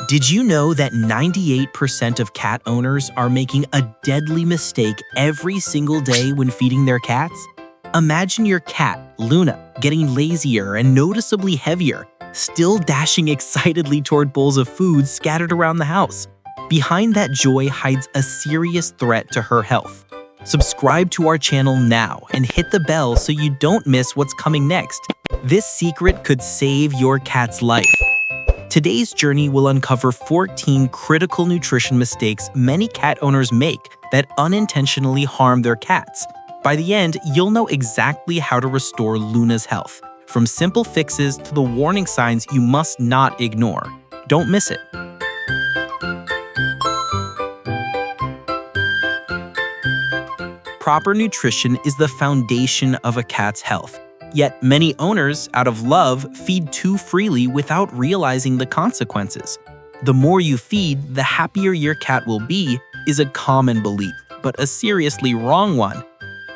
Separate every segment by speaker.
Speaker 1: Did you know that 98% of cat owners are making a deadly mistake every single day when feeding their cats? Imagine your cat, Luna, getting lazier and noticeably heavier, still dashing excitedly toward bowls of food scattered around the house. Behind that joy hides a serious threat to her health. Subscribe to our channel now and hit the bell so you don't miss what's coming next. This secret could save your cat's life. Today's journey will uncover 14 critical nutrition mistakes many cat owners make that unintentionally harm their cats. By the end, you'll know exactly how to restore Luna's health, from simple fixes to the warning signs you must not ignore. Don't miss it. Proper nutrition is the foundation of a cat's health. Yet many owners, out of love, feed too freely without realizing the consequences. The more you feed, the happier your cat will be is a common belief, but a seriously wrong one.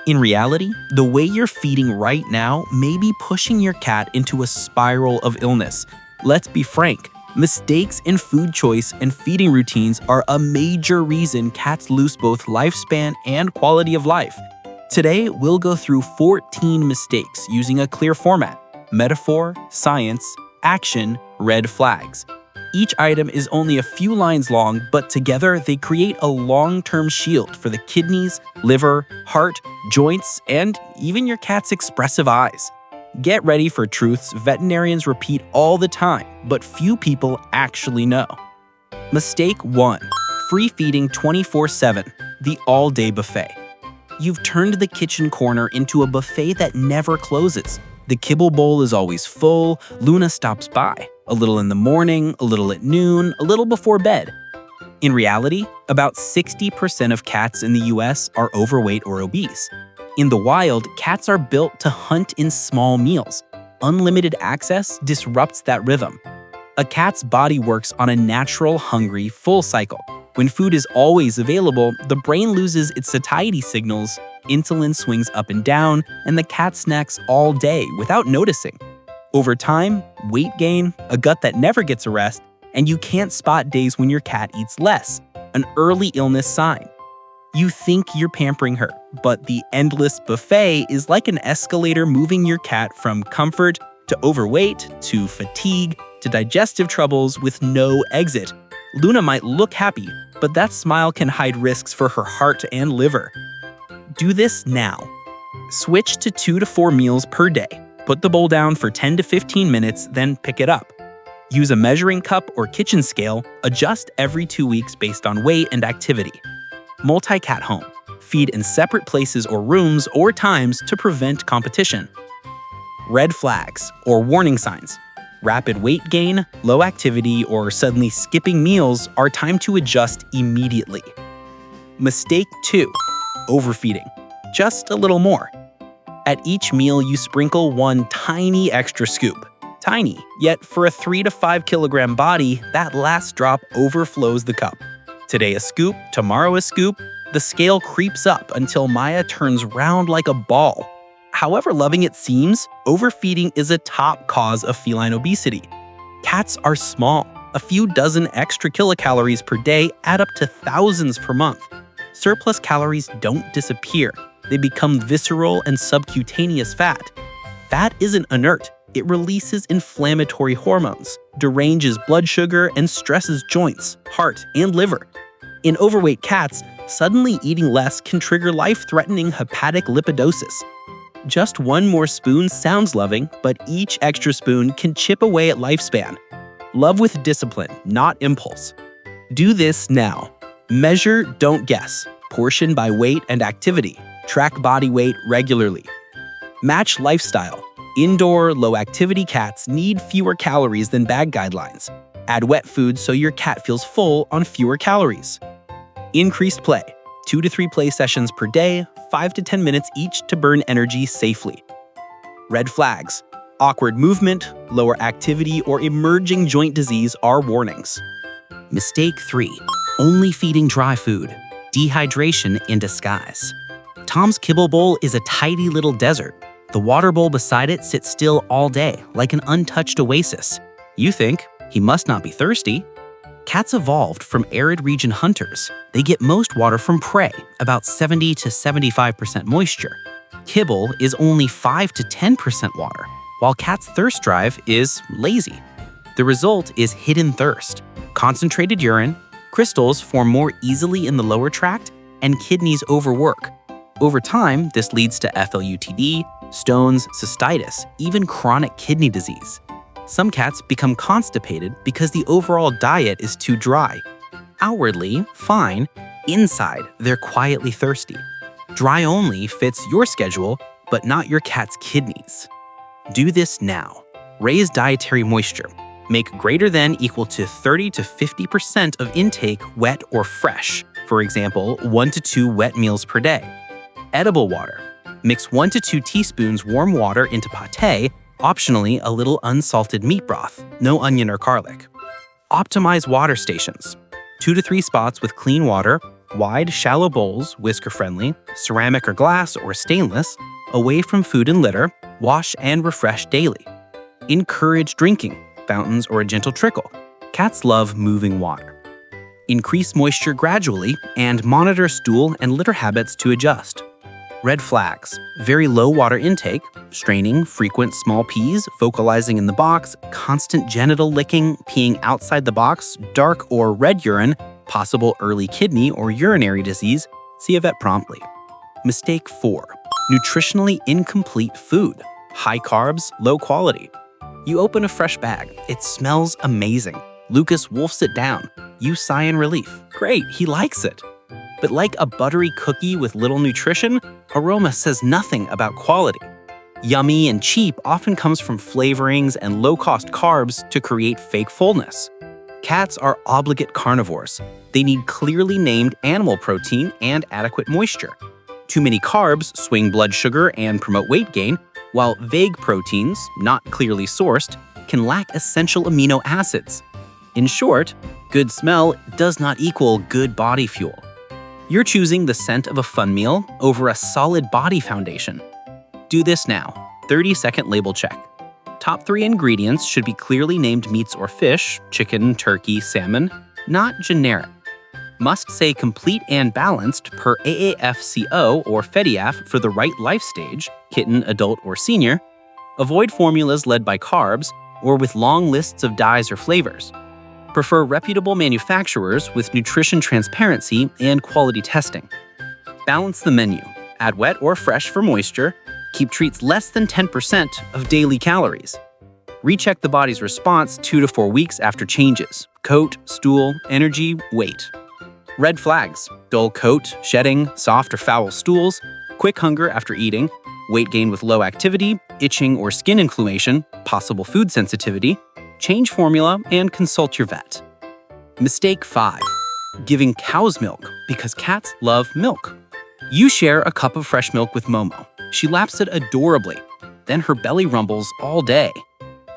Speaker 1: In reality, the way you're feeding right now may be pushing your cat into a spiral of illness. Let's be frank, mistakes in food choice and feeding routines are a major reason cats lose both lifespan and quality of life. Today, we'll go through 14 mistakes using a clear format: metaphor, science, action, red flags. Each item is only a few lines long, but together they create a long-term shield for the kidneys, liver, heart, joints, and even your cat's expressive eyes. Get ready for truths veterinarians repeat all the time, but few people actually know. Mistake 1. Free feeding 24/7, the all-day buffet. You've turned the kitchen corner into a buffet that never closes. The kibble bowl is always full, Luna stops by, a little in the morning, a little at noon, a little before bed. In reality, about 60% of cats in the US are overweight or obese. In the wild, cats are built to hunt in small meals. Unlimited access disrupts that rhythm. A cat's body works on a natural, hungry, full cycle. When food is always available, the brain loses its satiety signals, insulin swings up and down, and the cat snacks all day without noticing. Over time, weight gain, a gut that never gets a rest, and you can't spot days when your cat eats less, an early illness sign. You think you're pampering her, but the endless buffet is like an escalator moving your cat from comfort to overweight to fatigue to digestive troubles with no exit. Luna might look happy, but that smile can hide risks for her heart and liver. Do this now. Switch to 2 to 4 meals per day. Put the bowl down for 10 to 15 minutes, then pick it up. Use a measuring cup or kitchen scale, adjust every 2 weeks based on weight and activity. Multi-cat home. Feed in separate places or rooms or times to prevent competition. Red flags or warning signs. Rapid weight gain, low activity, or suddenly skipping meals are time to adjust immediately. Mistake 2. Overfeeding. Just a little more. At each meal, you sprinkle one tiny extra scoop. Tiny, yet for a 3 to 5 kilogram body, that last drop overflows the cup. Today a scoop, tomorrow a scoop, the scale creeps up until Maya turns round like a ball. However loving it seems, overfeeding is a top cause of feline obesity. Cats are small. A few dozen extra kilocalories per day add up to thousands per month. Surplus calories don't disappear. They become visceral and subcutaneous fat. Fat isn't inert. It releases inflammatory hormones, deranges blood sugar, and stresses joints, heart, and liver. In overweight cats, suddenly eating less can trigger life-threatening hepatic lipidosis. Just one more spoon sounds loving, but each extra spoon can chip away at lifespan. Love with discipline, not impulse. Do this now. Measure, don't guess. Portion by weight and activity. Track body weight regularly. Match lifestyle. Indoor, low-activity cats need fewer calories than bag guidelines. Add wet food so your cat feels full on fewer calories. Increased play. 2 to 3 play sessions per day, 5 to 10 minutes each to burn energy safely. Red flags. Awkward movement, lower activity, or emerging joint disease are warnings. Mistake 3. Only feeding dry food. Dehydration in disguise. Tom's kibble bowl is a tidy little desert. The water bowl beside it sits still all day, like an untouched oasis. You think, he must not be thirsty. Cats evolved from arid region hunters. They get most water from prey, about 70 to 75% moisture. Kibble is only 5 to 10% water, while cats' thirst drive is lazy. The result is hidden thirst. Concentrated urine, crystals form more easily in the lower tract, and kidneys overwork. Over time, this leads to FLUTD, stones, cystitis, even chronic kidney disease. Some cats become constipated because the overall diet is too dry. Outwardly, fine. Inside, they're quietly thirsty. Dry only fits your schedule, but not your cat's kidneys. Do this now. Raise dietary moisture. Make greater than equal to 30 to 50% of intake wet or fresh. For example, 1 to 2 wet meals per day. Edible water. Mix 1 to 2 teaspoons warm water into pâté, optionally a little unsalted meat broth, no onion or garlic. Optimize water stations. 2 to 3 spots with clean water, wide, shallow bowls, whisker-friendly, ceramic or glass or stainless, away from food and litter, wash and refresh daily. Encourage drinking, fountains or a gentle trickle. Cats love moving water. Increase moisture gradually and monitor stool and litter habits to adjust. Red flags: very low water intake, straining, frequent small pees, vocalizing in the box, constant genital licking, peeing outside the box, dark or red urine, possible early kidney or urinary disease. See a vet promptly. Mistake 4: nutritionally incomplete food, high carbs, low quality. You open a fresh bag. It smells amazing. Lucas wolfs it down. You sigh in relief. Great, he likes it. But like a buttery cookie with little nutrition, aroma says nothing about quality. Yummy and cheap often comes from flavorings and low-cost carbs to create fake fullness. Cats are obligate carnivores. They need clearly named animal protein and adequate moisture. Too many carbs swing blood sugar and promote weight gain, while vague proteins, not clearly sourced, can lack essential amino acids. In short, good smell does not equal good body fuel. You're choosing the scent of a fun meal over a solid body foundation. Do this now. 30-second label check. Top 3 ingredients should be clearly named meats or fish, chicken, turkey, salmon, not generic. Must say complete and balanced per AAFCO or FEDIAF for the right life stage, kitten, adult, or senior. Avoid formulas led by carbs or with long lists of dyes or flavors. Prefer reputable manufacturers with nutrition transparency and quality testing. Balance the menu. Add wet or fresh for moisture. Keep treats less than 10% of daily calories. Recheck the body's response 2 to 4 weeks after changes: coat, stool, energy, weight. Red flags: dull coat, shedding, soft or foul stools, quick hunger after eating, weight gain with low activity, itching or skin inflammation, possible food sensitivity. Change formula and consult your vet. Mistake 5: giving cow's milk because cats love milk. You share a cup of fresh milk with Momo. She laps it adorably. Then her belly rumbles all day.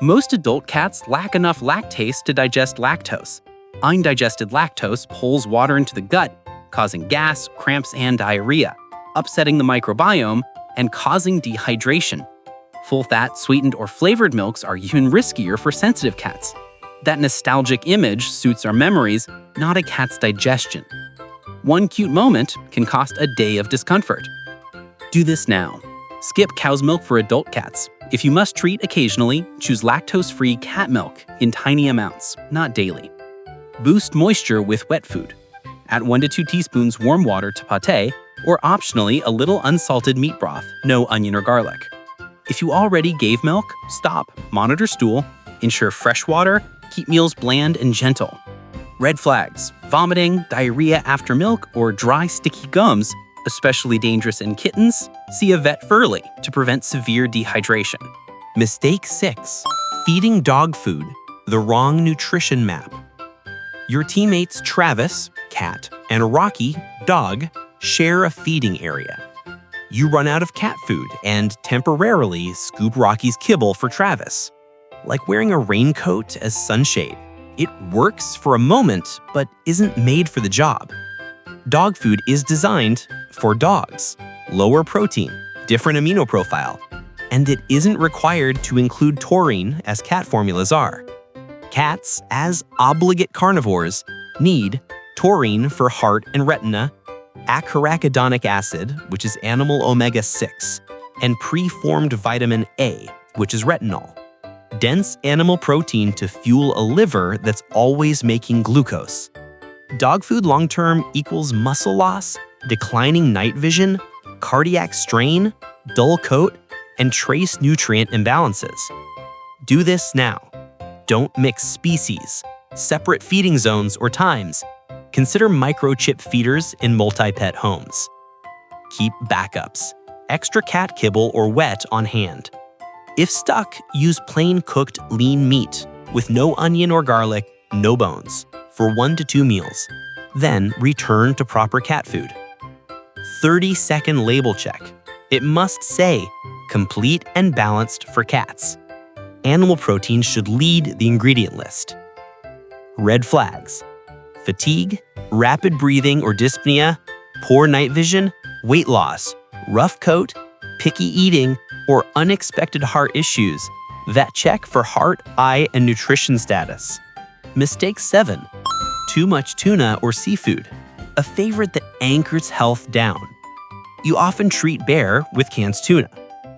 Speaker 1: Most adult cats lack enough lactase to digest lactose. Undigested lactose pulls water into the gut, causing gas, cramps, and diarrhea, upsetting the microbiome and causing dehydration. Full-fat, sweetened, or flavored milks are even riskier for sensitive cats. That nostalgic image suits our memories, not a cat's digestion. One cute moment can cost a day of discomfort. Do this now. Skip cow's milk for adult cats. If you must treat occasionally, choose lactose-free cat milk in tiny amounts, not daily. Boost moisture with wet food. Add 1 to 2 teaspoons warm water to pâté, or optionally a little unsalted meat broth, no onion or garlic. If you already gave milk, stop, monitor stool, ensure fresh water, keep meals bland and gentle. Red flags: vomiting, diarrhea after milk, or dry, sticky gums, especially dangerous in kittens. See a vet early to prevent severe dehydration. Mistake 6: feeding dog food, the wrong nutrition map. Your teammates Travis, cat, and Rocky, dog, share a feeding area. You run out of cat food and temporarily scoop Rocky's kibble for Travis. Like wearing a raincoat as sunshade. It works for a moment, but isn't made for the job. Dog food is designed for dogs. Lower protein, different amino profile, and it isn't required to include taurine as cat formulas are.
Speaker 2: Cats, as obligate carnivores, need taurine for heart and retina, arachidonic acid, which is animal omega-6, and preformed vitamin A, which is retinol. Dense animal protein to fuel a liver that's always making glucose. Dog food long-term equals muscle loss, declining night vision, cardiac strain, dull coat, and trace nutrient imbalances. Do this now. Don't mix species, separate feeding zones or times. Consider microchip feeders in multi-pet homes. Keep backups, extra cat kibble or wet on hand. If stuck, use plain cooked lean meat with no onion or garlic, no bones, for 1 to 2 meals. Then return to proper cat food. 30-second label check. It must say, complete and balanced for cats. Animal protein should lead the ingredient list. Red flags: fatigue, rapid breathing or dyspnea, poor night vision, weight loss, rough coat, picky eating, or unexpected heart issues. Vet check for heart, eye, and nutrition status. Mistake 7. Too much tuna or seafood, a favorite that anchors health down. You often treat Bear with canned tuna.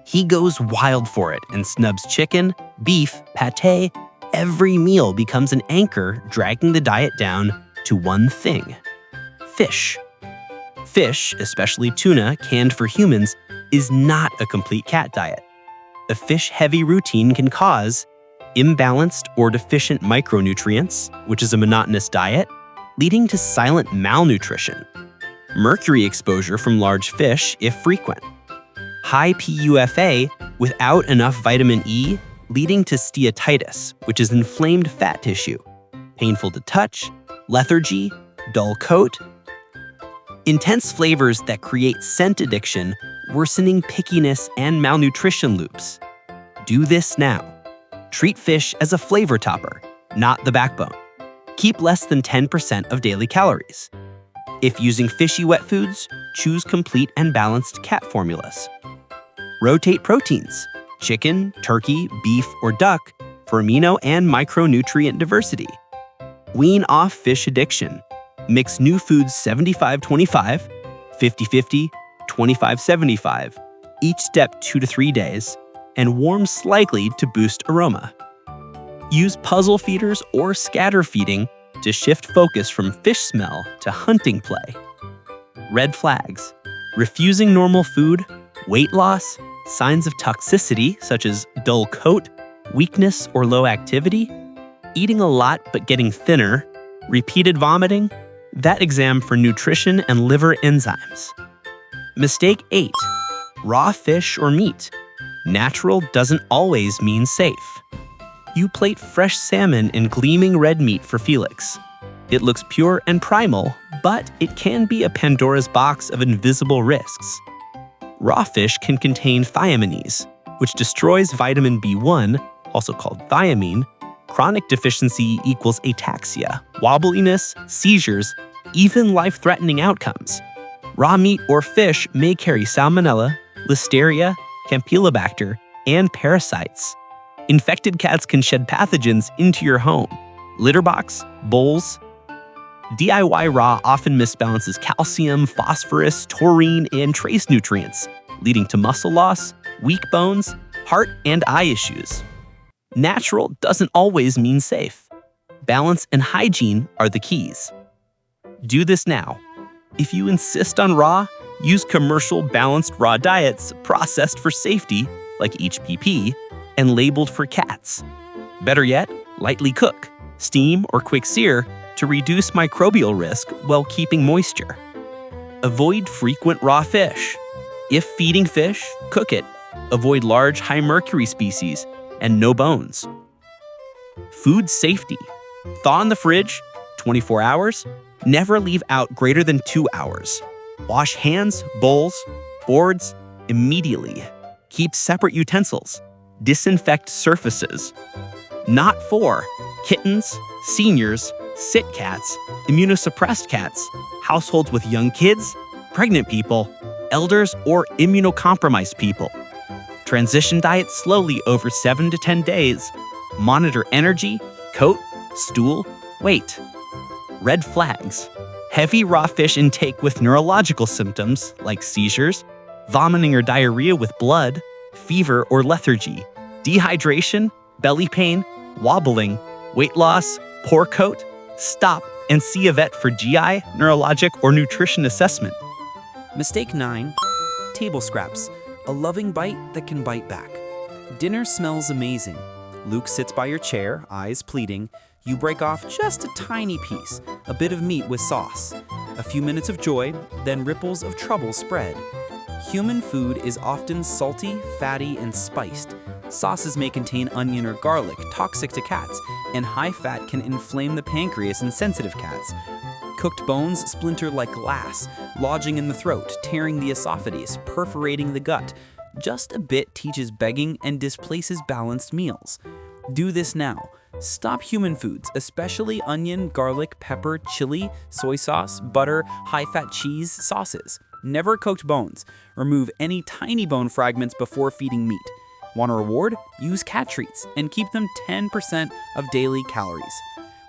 Speaker 2: He goes wild for it and snubs chicken, beef, pate. Every meal becomes an anchor, dragging the diet down to one thing: fish. Fish, especially tuna canned for humans, is not a complete cat diet. A fish-heavy routine can cause imbalanced or deficient micronutrients, which is a monotonous diet, leading to silent malnutrition. Mercury exposure from large fish if frequent. High PUFA without enough vitamin E, leading to steatitis, which is inflamed fat tissue. Painful to touch, lethargy, dull coat. Intense flavors that create scent addiction, worsening pickiness and malnutrition loops. Do this now. Treat fish as a flavor topper, not the backbone. Keep less than 10% of daily calories. If using fishy wet foods, choose complete and balanced cat formulas. Rotate proteins: chicken, turkey, beef, or duck for amino and micronutrient diversity. Wean off fish addiction. Mix new foods 75-25, 50-50, 25-75, each step 2 to 3 days, and warm slightly to boost aroma. Use puzzle feeders or scatter feeding to shift focus from fish smell to hunting play. Red flags: refusing normal food, weight loss, signs of toxicity such as dull coat, weakness or low activity, eating a lot but getting thinner, repeated vomiting, vet exam for nutrition and liver enzymes. Mistake 8. Raw fish or meat. Natural doesn't always mean safe. You plate fresh salmon in gleaming red meat for Felix. It looks pure and primal, but it can be a Pandora's box of invisible risks. Raw fish can contain thiaminase, which destroys vitamin B1, also called thiamine. Chronic deficiency equals ataxia, wobbliness, seizures, even life-threatening outcomes. Raw meat or fish may carry salmonella, listeria, campylobacter, and parasites. Infected cats can shed pathogens into your home. Litter box, bowls. DIY raw often misbalances calcium, phosphorus, taurine, and trace nutrients, leading to muscle loss, weak bones, heart and eye issues. Natural doesn't always mean safe. Balance and hygiene are the keys. Do this now. If you insist on raw, use commercial balanced raw diets processed for safety, like HPP, and labeled for cats. Better yet, lightly cook, steam, or quick sear to reduce microbial risk while keeping moisture. Avoid frequent raw fish. If feeding fish, cook it. Avoid large high mercury species and no bones. Food safety. Thaw in the fridge, 24 hours. Never leave out greater than 2 hours. Wash hands, bowls, boards immediately. Keep separate utensils. Disinfect surfaces. Not for kittens, seniors, sick cats, immunosuppressed cats, households with young kids, pregnant people, elders, or immunocompromised people. Transition diet slowly over 7 to 10 days. Monitor energy, Coat, stool, weight. Red flags. Heavy raw fish intake with neurological symptoms like seizures, vomiting or diarrhea with blood, fever or lethargy, dehydration, belly pain, wobbling, weight loss, poor coat. Stop and see a vet for GI, neurologic, or nutrition assessment.
Speaker 3: Mistake 9. Table scraps. A loving bite that can bite back. Dinner smells amazing. Luke sits by your chair, eyes pleading. You break off just a tiny piece, a bit of meat with sauce. A few minutes of joy, then ripples of trouble spread. Human food is often salty, fatty, and spiced. Sauces may contain onion or garlic, toxic to cats, and high fat can inflame the pancreas in sensitive cats. Cooked bones splinter like glass, lodging in the throat, tearing the esophagus, perforating the gut. Just a bit teaches begging and displaces balanced meals. Do this now. Stop human foods, especially onion, garlic, pepper, chili, soy sauce, butter, high-fat cheese, sauces. Never cooked bones. Remove any tiny bone fragments before feeding meat. Want a reward? Use cat treats and keep them 10% of daily calories.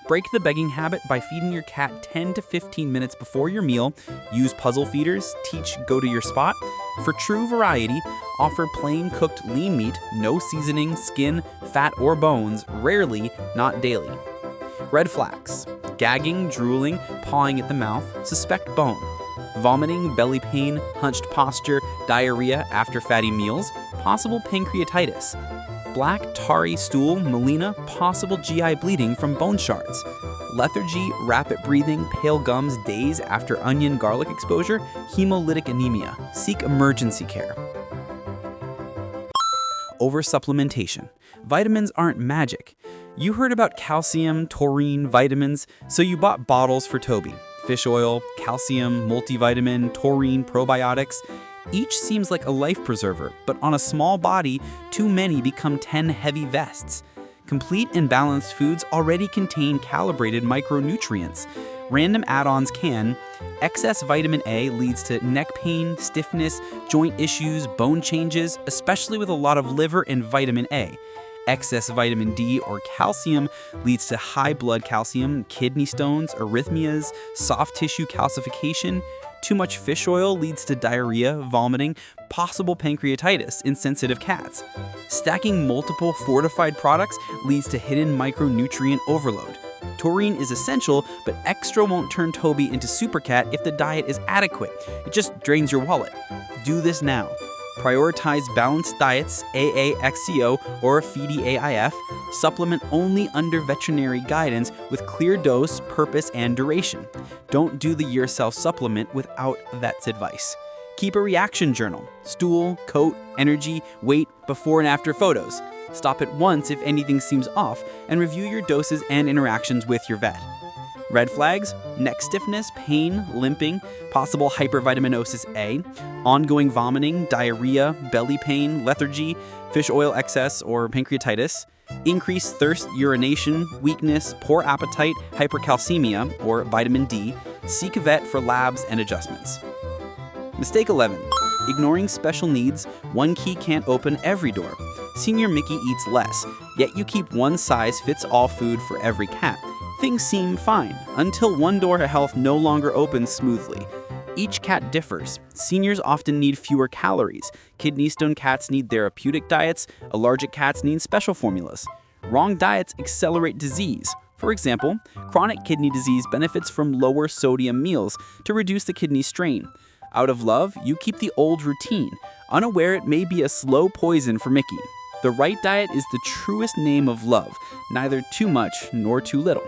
Speaker 3: Break the begging habit by feeding your cat 10 to 15 minutes before your meal. Use puzzle feeders. Teach go to your spot. For true variety, offer plain cooked lean meat, no seasoning, skin, fat, or bones, rarely, not daily. Red flags. Gagging, drooling, pawing at the mouth, suspect bone. Vomiting, belly pain, hunched posture, diarrhea after fatty meals, possible pancreatitis. Black, tarry stool, melena, possible GI bleeding from bone shards. Lethargy, rapid breathing, pale gums days after onion garlic exposure, hemolytic anemia. Seek emergency care. Oversupplementation. Vitamins aren't magic. You heard about calcium, taurine, vitamins, so you bought bottles for Toby. Fish oil, calcium, multivitamin, taurine, probiotics. Each seems like a life preserver, but on a small body, too many become 10 heavy vests. Complete and balanced foods already contain calibrated micronutrients. Random add-ons can. Excess vitamin A leads to neck pain, stiffness, joint issues, bone changes, especially with a lot of liver and vitamin A. Excess vitamin D or calcium leads to high blood calcium, kidney stones, arrhythmias, soft tissue calcification. Too much fish oil leads to diarrhea, vomiting, possible pancreatitis in sensitive cats. Stacking multiple fortified products leads to hidden micronutrient overload. Taurine is essential, but extra won't turn Toby into super cat if the diet is adequate. It just drains your wallet. Do this now. Prioritize balanced diets, AAXCO or FEEDI-AIF. Supplement only under veterinary guidance with clear dose, purpose, and duration. Don't do the yourself supplement without vet's advice. Keep a reaction journal. Stool, coat, energy, weight, before and after photos. Stop at once if anything seems off, and review your doses and interactions with your vet. Red flags: neck stiffness, pain, limping, possible hypervitaminosis A, ongoing vomiting, diarrhea, belly pain, lethargy, fish oil excess or pancreatitis, increased thirst, urination, weakness, poor appetite, hypercalcemia, or vitamin D. Seek a vet for labs and adjustments. Mistake 11. Ignoring special needs, one key can't open every door. Senior Mickey eats less, yet you keep one size fits all food for every cat. Things seem fine, until one door to health no longer opens smoothly. Each cat differs. Seniors often need fewer calories. Kidney stone cats need therapeutic diets. Allergic cats need special formulas. Wrong diets accelerate disease. For example, chronic kidney disease benefits from lower sodium meals to reduce the kidney strain. Out of love, you keep the old routine, unaware it may be a slow poison for Mickey. The right diet is the truest name of love, neither too much nor too little.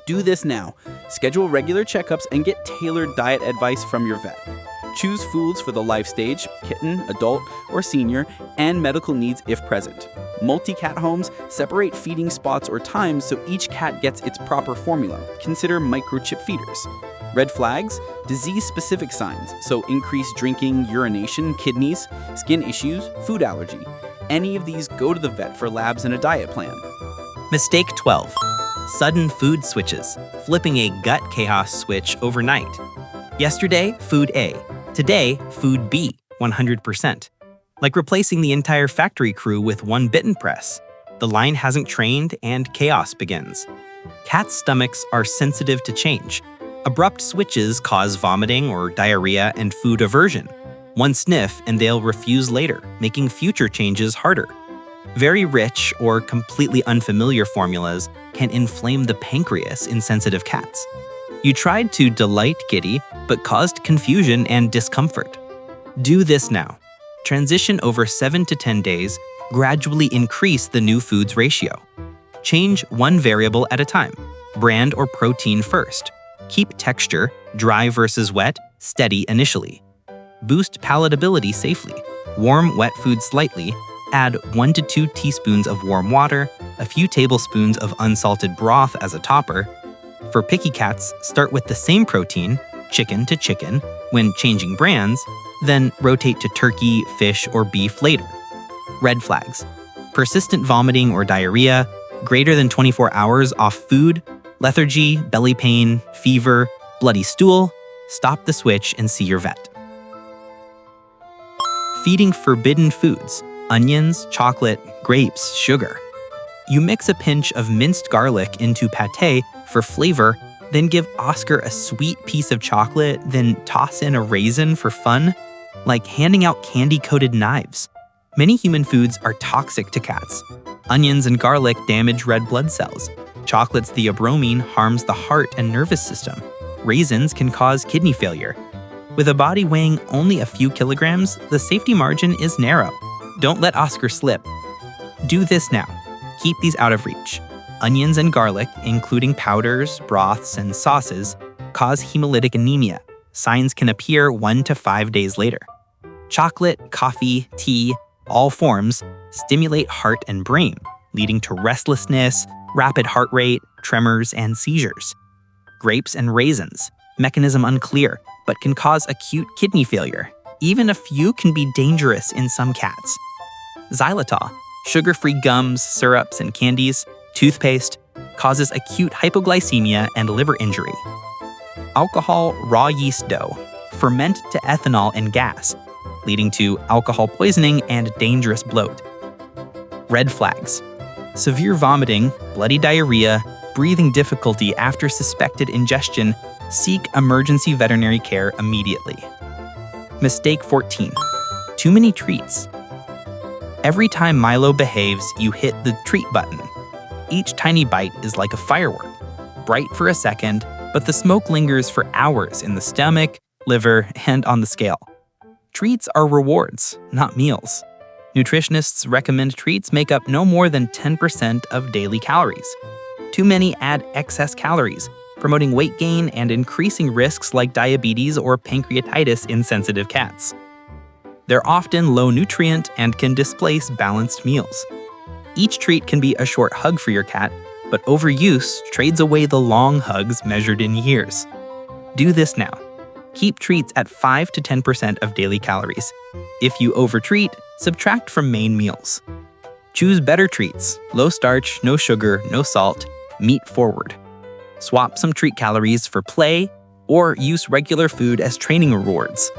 Speaker 3: Do this now. Schedule regular checkups and get tailored diet advice from your vet. Choose foods for the life stage, kitten, adult, or senior, and medical needs if present. Multi-cat homes separate feeding spots or times so each cat gets its proper formula. Consider microchip feeders. Red flags: disease-specific signs, so increased drinking, urination, kidneys, skin issues, food allergy. Any of these, go to the vet for labs and a diet plan.
Speaker 2: Mistake 12. Sudden food switches, flipping a gut chaos switch overnight. Yesterday, food A. Today, food B, 100%. Like replacing the entire factory crew with one bitten press. The line hasn't trained and chaos begins. Cats' stomachs are sensitive to change. Abrupt switches cause vomiting or diarrhea and food aversion. One sniff and they'll refuse later, making future changes harder. Very rich or completely unfamiliar formulas can inflame the pancreas in sensitive cats. You tried to delight Kitty, but caused confusion and discomfort. Do this now. Transition over 7 to 10 days, gradually increase the new foods ratio. Change one variable at a time, brand or protein first. Keep texture, dry versus wet, steady initially. Boost palatability safely. Warm wet food slightly. Add 1 to 2 teaspoons of warm water, a few tablespoons of unsalted broth as a topper. For picky cats, start with the same protein, chicken to chicken, when changing brands, then rotate to turkey, fish, or beef later. Red flags: persistent vomiting or diarrhea, greater than 24 hours off food, lethargy, belly pain, fever, bloody stool. Stop the switch and see your vet. Feeding forbidden foods: onions, chocolate, grapes, sugar. You mix a pinch of minced garlic into pâté for flavor, then give Oscar a sweet piece of chocolate, then toss in a raisin for fun, like handing out candy-coated knives. Many human foods are toxic to cats. Onions and garlic damage red blood cells. Chocolate's theobromine harms the heart and nervous system. Raisins can cause kidney failure. With a body weighing only a few kilograms, the safety margin is narrow. Don't let Oscar slip. Do this now. Keep these out of reach. Onions and garlic, including powders, broths, and sauces, cause hemolytic anemia. Signs can appear 1 to 5 days later. Chocolate, coffee, tea, all forms stimulate heart and brain, leading to restlessness, rapid heart rate, tremors, and seizures. Grapes and raisins, mechanism unclear, but can cause acute kidney failure. Even a few can be dangerous in some cats. Xylitol, sugar-free gums, syrups, and candies, toothpaste, causes acute hypoglycemia and liver injury. Alcohol raw yeast dough, ferment to ethanol and gas, leading to alcohol poisoning and dangerous bloat. Red flags: severe vomiting, bloody diarrhea, breathing difficulty after suspected ingestion. Seek emergency veterinary care immediately. Mistake 14. Too many treats. Every time Milo behaves, you hit the treat button. Each tiny bite is like a firework, bright for a second, but the smoke lingers for hours in the stomach, liver, and on the scale. Treats are rewards, not meals. Nutritionists recommend treats make up no more than 10% of daily calories. Too many add excess calories, promoting weight gain and increasing risks like diabetes or pancreatitis in sensitive cats. They're often low nutrient and can displace balanced meals. Each treat can be a short hug for your cat, but overuse trades away the long hugs measured in years. Do this now. Keep treats at 5 to 10% of daily calories. If you overtreat, subtract from main meals. Choose better treats: low starch, no sugar, no salt, meat forward. Swap some treat calories for play, or use regular food as training rewards.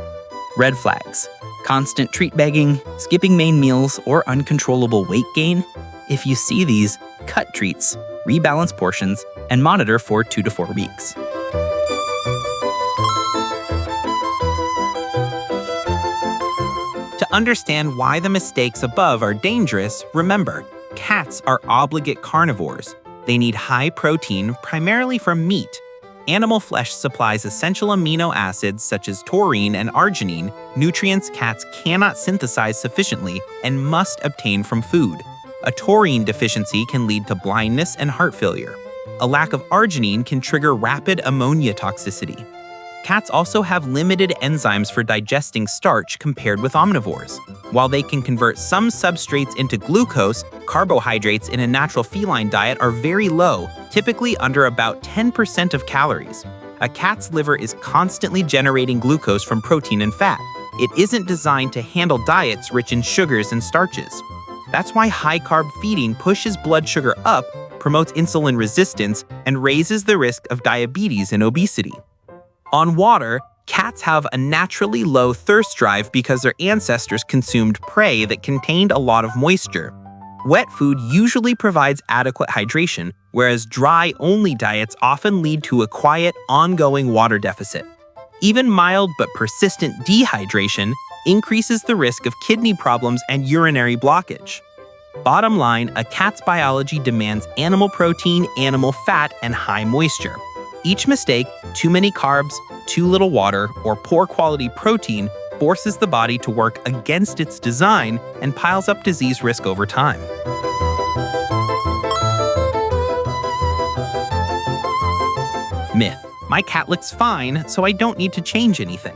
Speaker 2: Red flags: constant treat begging, skipping main meals, or uncontrollable weight gain. If you see these, cut treats, rebalance portions, and monitor for 2 to 4 weeks. To understand why the mistakes above are dangerous, remember, cats are obligate carnivores. They need high protein, primarily from meat. Animal flesh supplies essential amino acids such as taurine and arginine, nutrients cats cannot synthesize sufficiently and must obtain from food. A taurine deficiency can lead to blindness and heart failure. A lack of arginine can trigger rapid ammonia toxicity. Cats also have limited enzymes for digesting starch compared with omnivores. While they can convert some substrates into glucose, carbohydrates in a natural feline diet are very low, typically under about 10% of calories. A cat's liver is constantly generating glucose from protein and fat. It isn't designed to handle diets rich in sugars and starches. That's why high-carb feeding pushes blood sugar up, promotes insulin resistance, and raises the risk of diabetes and obesity. On water, cats have a naturally low thirst drive because their ancestors consumed prey that contained a lot of moisture. Wet food usually provides adequate hydration, whereas dry-only diets often lead to a quiet, ongoing water deficit. Even mild but persistent dehydration increases the risk of kidney problems and urinary blockage. Bottom line, a cat's biology demands animal protein, animal fat, and high moisture. Each mistake, too many carbs, too little water, or poor quality protein, forces the body to work against its design and piles up disease risk over time. Myth: my cat looks fine, so I don't need to change anything.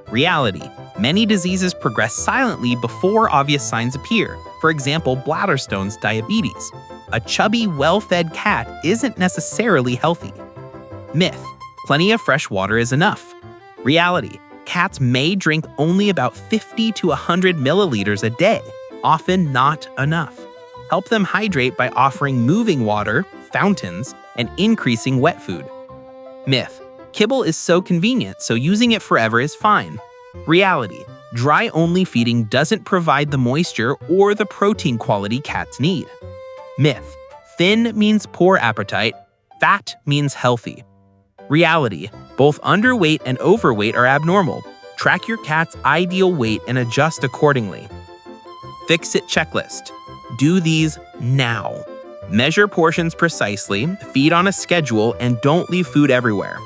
Speaker 2: Reality: many diseases progress silently before obvious signs appear. For example, bladder stones, diabetes. A chubby, well-fed cat isn't necessarily healthy. Myth: plenty of fresh water is enough. Reality: cats may drink only about 50 to 100 milliliters a day, often not enough. Help them hydrate by offering moving water, fountains, and increasing wet food. Myth: kibble is so convenient, so using it forever is fine. Reality: dry-only feeding doesn't provide the moisture or the protein quality cats need. Myth: thin means poor appetite, fat means healthy. Reality: both underweight and overweight are abnormal. Track your cat's ideal weight and adjust accordingly. Fix-it checklist: do these now. Measure portions precisely, feed on a schedule, and don't leave food everywhere.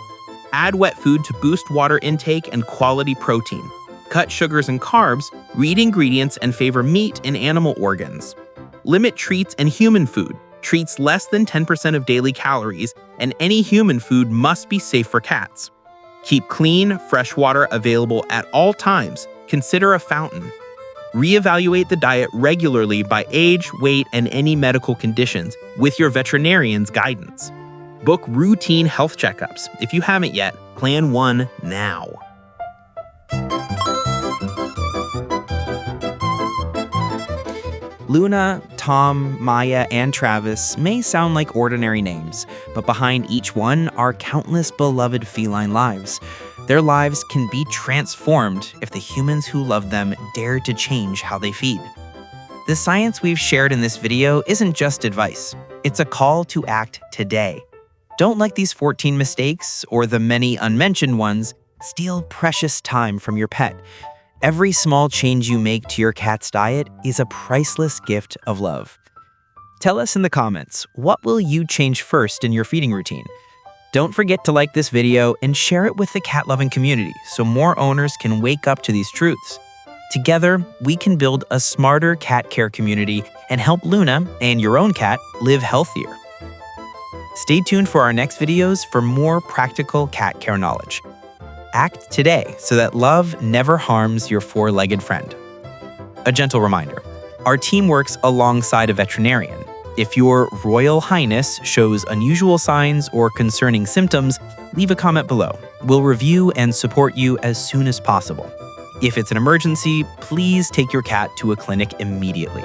Speaker 2: Add wet food to boost water intake and quality protein. Cut sugars and carbs, read ingredients, and favor meat and animal organs. Limit treats and human food. Treats less than 10% of daily calories, and any human food must be safe for cats. Keep clean, fresh water available at all times. Consider a fountain. Reevaluate the diet regularly by age, weight, and any medical conditions with your veterinarian's guidance. Book routine health checkups. If you haven't yet, plan one now.
Speaker 4: Luna, Tom, Maya, and Travis may sound like ordinary names, but behind each one are countless beloved feline lives. Their lives can be transformed if the humans who love them dare to change how they feed. The science we've shared in this video isn't just advice. It's a call to act today. Don't let these 14 mistakes, or the many unmentioned ones, steal precious time from your pet. Every small change you make to your cat's diet is a priceless gift of love. Tell us in the comments, what will you change first in your feeding routine? Don't forget to like this video and share it with the cat-loving community so more owners can wake up to these truths. Together, we can build a smarter cat care community and help Luna and your own cat live healthier. Stay tuned for our next videos for more practical cat care knowledge. Act today so that love never harms your four-legged friend. A gentle reminder, our team works alongside a veterinarian. If your Royal Highness shows unusual signs or concerning symptoms, leave a comment below. We'll review and support you as soon as possible. If it's an emergency, please take your cat to a clinic immediately.